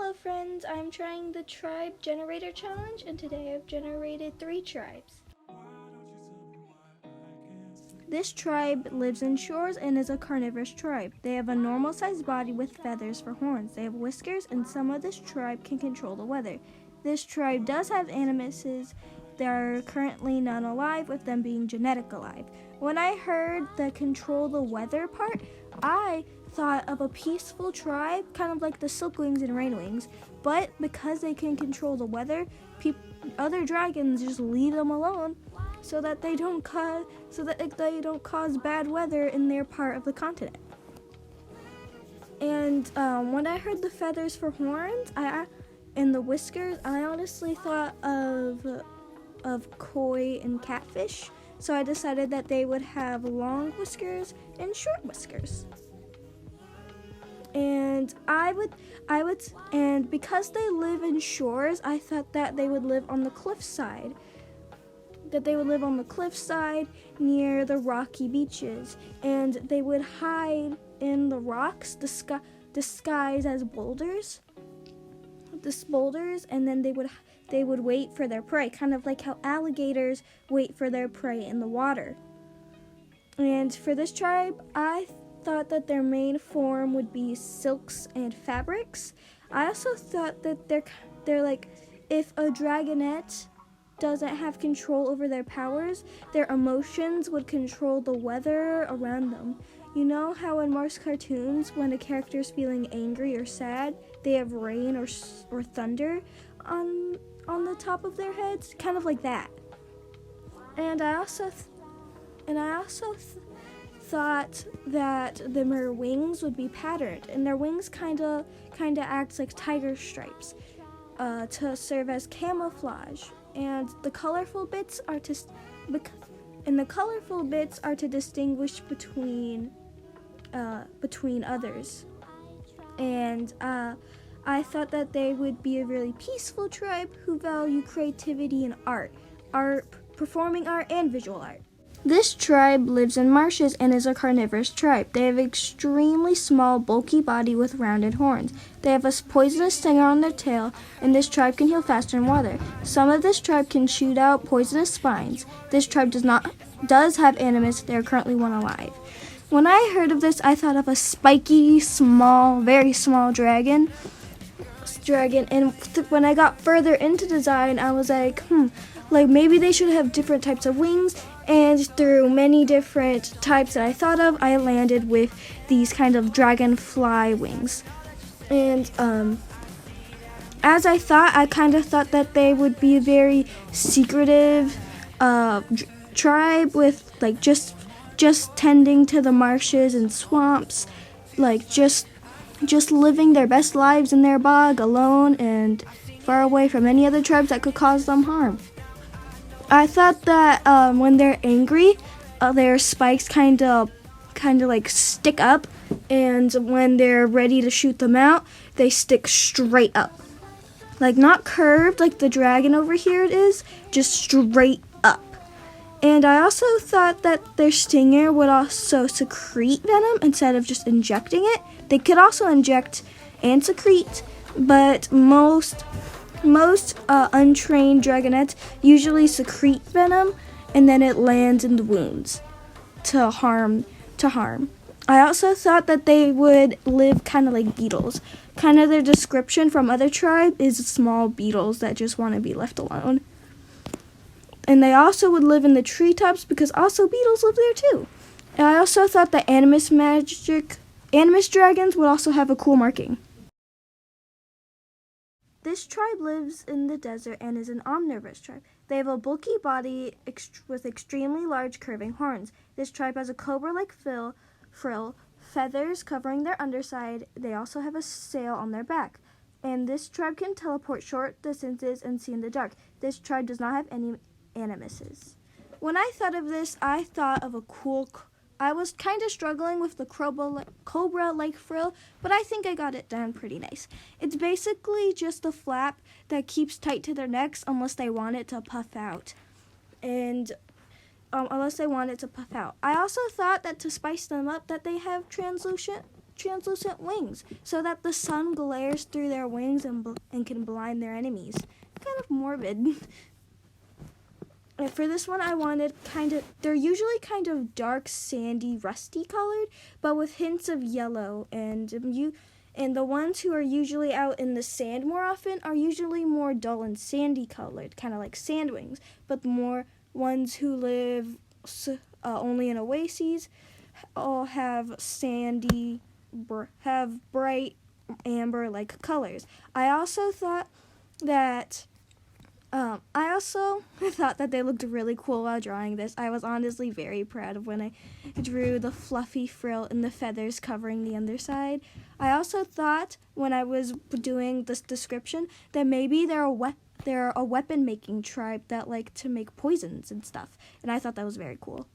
Hello friends, I'm trying the tribe generator challenge and today I've generated 3 tribes. This tribe lives in shores and is a carnivorous tribe. They have a normal sized body with feathers for horns. They have whiskers and some of this tribe can control the weather. This tribe does have animuses. There are currently none alive, with them being genetic alive. When I heard the control the weather part, I thought of a peaceful tribe, kind of like the Silkwings and Rainwings, but because they can control the weather, other dragons just leave them alone so that they don't cause bad weather in their part of the continent. And when I heard the feathers for horns, and the whiskers, I honestly thought of koi and catfish. So I decided that they would have long whiskers and short whiskers. And and because they live in shores, I thought that they would live on the cliffside. Near the rocky beaches, and they would hide in the rocks, disguised as boulders, and then they would wait for their prey, kind of like how alligators wait for their prey in the water. And for this tribe, I thought that their main form would be silks and fabrics. I also thought that they're like, if a dragonette doesn't have control over their powers, their emotions would control the weather around them. You know how in most cartoons, when a character is feeling angry or sad, they have rain or thunder on the top of their heads, kind of like that. And I also thought that their wings would be patterned, and their wings kind of act like tiger stripes to serve as camouflage. And the colorful bits are to distinguish between others. And I thought that they would be a really peaceful tribe who value creativity and art, performing art and visual art. This tribe lives in marshes and is a carnivorous tribe. They have an extremely small, bulky body with rounded horns. They have a poisonous stinger on their tail, and this tribe can heal faster in water. Some of this tribe can shoot out poisonous spines. This tribe does have animus. They are currently one alive. When I heard of this, I thought of a spiky, small, very small dragon. And when I got further into design, I was like, maybe they should have different types of wings. And through many different types that I thought of, I landed with these kind of dragonfly wings. And as I kind of thought that they would be a very secretive tribe with like just tending to the marshes and swamps, like just living their best lives in their bog alone and far away from any other tribes that could cause them harm. I thought that when they're angry, their spikes kind of like stick up, and when they're ready to shoot them out, they stick straight up. Like not curved like the dragon over here it is, just straight up. And I also thought that their stinger would also secrete venom instead of just injecting it. They could also inject and secrete, but most untrained dragonettes usually secrete venom, and then it lands in the wounds to harm. I also thought that they would live kind of like beetles. Kind of their description from other tribe is small beetles that just want to be left alone. And they also would live in the treetops because also beetles live there too. And I also thought that animus dragons would also have a cool marking. This tribe lives in the desert and is an omnivorous tribe. They have a bulky body with extremely large curving horns. This tribe has a cobra-like frill, feathers covering their underside. They also have a sail on their back. And this tribe can teleport short distances and see in the dark. This tribe does not have any animuses. When I thought of this, I thought of I was kind of struggling with the cobra-like frill, but I think I got it down pretty nice. It's basically just a flap that keeps tight to their necks unless they want it to puff out. I also thought that to spice them up, that they have translucent translucent wings so that the sun glares through their wings and can blind their enemies. Kind of morbid. And for this one, I wanted they're usually kind of dark, sandy, rusty colored, but with hints of yellow. And the ones who are usually out in the sand more often are usually more dull and sandy colored, kind of like sand wings. But the more ones who live only in oases all have have bright amber-like colors. I also thought that they looked really cool while drawing this. I was honestly very proud of when I drew the fluffy frill and the feathers covering the underside. I also thought when I was doing this description that maybe they're a weapon-making tribe that like to make poisons and stuff, and I thought that was very cool.